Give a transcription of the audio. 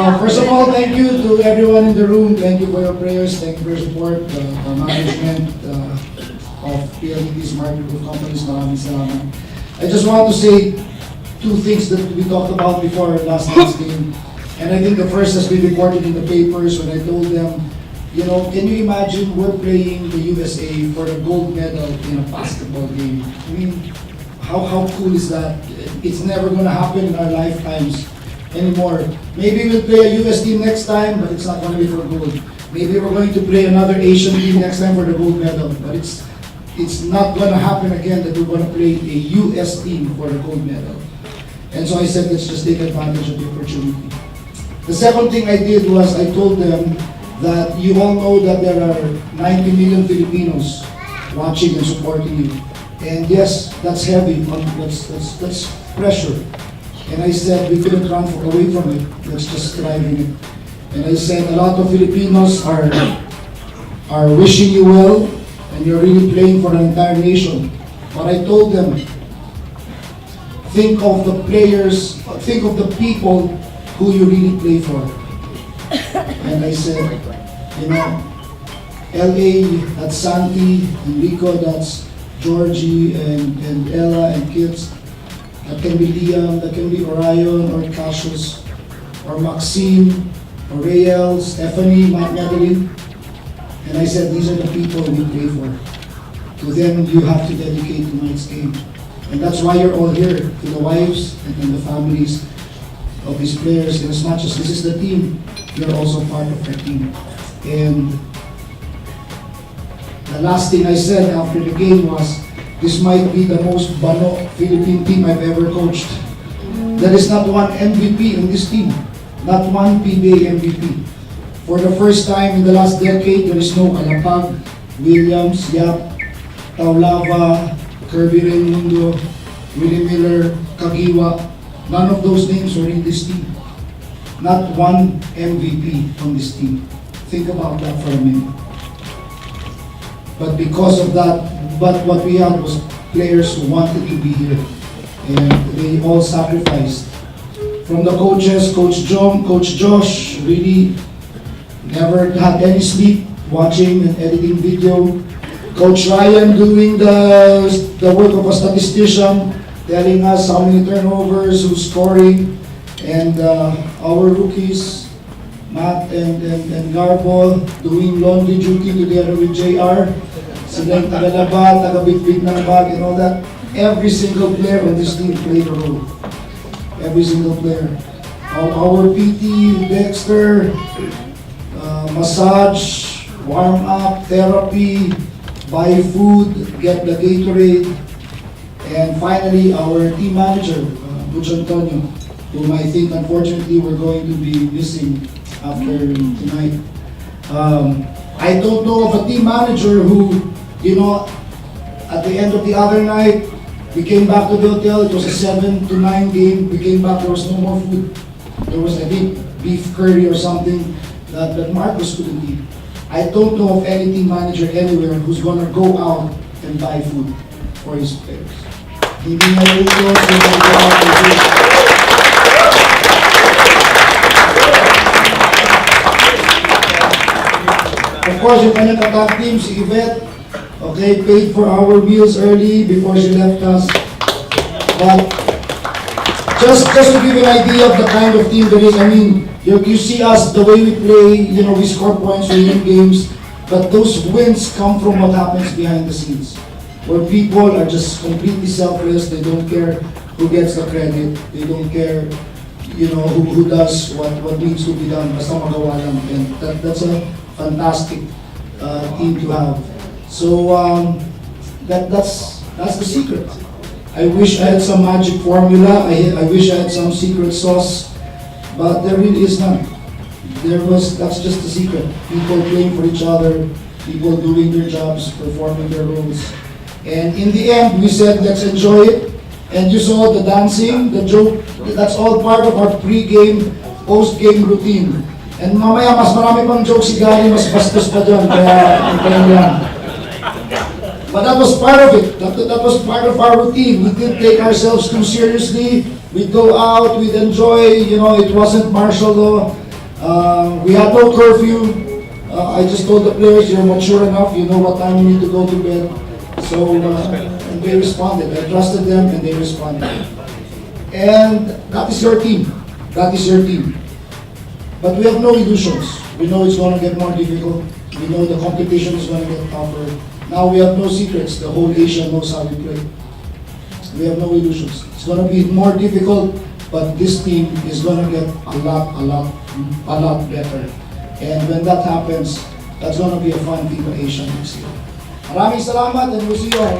First of all, thank you to everyone in the room. Thank you for your prayers. Thank you for your support. Management of PLDT's market group companies. Maraming salamat. I just want to say two things that we talked about before last night's game. And I think the first has been reported in the papers when I told them, you know, can you imagine we're playing the USA for the gold medal in a basketball game? I mean, how cool is that? It's never going to happen in our lifetimes anymore. Maybe we'll play a US team next time, but it's not going to be for gold. Maybe we're going to play another Asian team next time for the gold medal, but it's not going to happen again that we're going to play a US team for the gold medal. And so I said, let's just take advantage of the opportunity. The second thing I did was I told them that you all know that there are 90 million Filipinos watching and supporting you. And yes, that's heavy, that's pressure. And I said, we couldn't run away from it. Let's just thrive in it. And I said, a lot of Filipinos are wishing you well, and you're really playing for the entire nation. But I told them, think of the players, think of the people who you really play for. And I said, you know, LA, that's Santi, Enrico, that's Georgie, and Ella, and kids. That can be Liam, that can be Orion, or Cassius, or Maxine, or Rael, Stephanie, Madeline. And I said, these are the people we pray for. To them, you have to dedicate tonight's game. And that's why you're all here, to the wives and the families of these players. And as much as this is the team, you're also part of our team. And the last thing I said after the game was, this might be the most bano Philippine team I've ever coached. There is not one MVP in this team, not one PBA MVP. For the first time in the last decade, there is no Alapag, Williams, Yap, Taulava, Kirby Raimundo, Willie Miller, Kagiwa. None of those names were in this team. Not one MVP from this team. Think about that for a minute. But because of that, but what we had was players who wanted to be here, and they all sacrificed. From the coaches, Coach John, Coach Josh, really never had any sleep watching and editing video. Coach Ryan doing the work of a statistician, telling us how many turnovers, who's scoring, and our rookies, Matt and Garbo, doing laundry duty together with JR. Sila yung tagalaba, tagabitbit ng bag, and all that. Every single player on this team played a role. Every single player. Our PT, Dexter, massage, warm up, therapy, buy food, get the Gatorade, and finally our team manager, Butch Antonio, whom I think unfortunately we're going to be missing after tonight. I don't know of a team manager who, you know, at the end of the other night, we came back to the hotel, it was a 7 to 9 game, we came back, there was no more food. There was, I think, beef curry or something that Marcos couldn't eat. I don't know of any team manager anywhere who's gonna go out and buy food for his players. Hindi na yung close, they will go out and do it. Of course, yung kanyang ka-top team, si Yvette, okay, paid for our meals early before she left us. But just to give you an idea of the kind of team there is, I mean, you see us, the way we play, you know, we score points, we win games, but those wins come from what happens behind the scenes, where people are just completely selfless, they don't care who gets the credit, they don't care, you know, who does what needs to be done, basta magawa lang, and that's a fantastic team to have. So that's the secret. I wish I had some magic formula. I wish I had some secret sauce, but there really is none. That's just the secret. People playing for each other, people doing their jobs, performing their roles. And in the end, we said, let's enjoy it. And you saw the dancing, the joke, that's all part of our pre-game, post-game routine. And mamaya, mas marami pang jokes si Gary, mas bastos pa dyan, kaya antayin lang. But that was part of it. That was part of our routine. We didn't take ourselves too seriously. We'd go out, we'd enjoy, you know, it wasn't martial law. We had no curfew. I just told the players, you're mature enough, you know what time you need to go to bed. So, and they responded. I trusted them and they responded. And that is your team. That is your team. But we have no illusions. We know it's going to get more difficult. We know the competition is going to get tougher. Now we have no secrets. The whole Asia knows how we play. We have no illusions. It's going to be more difficult, but this team is going to get a lot better. And when that happens, that's going to be a fun team in Asia next year. Maraming salamat and we'll see you all.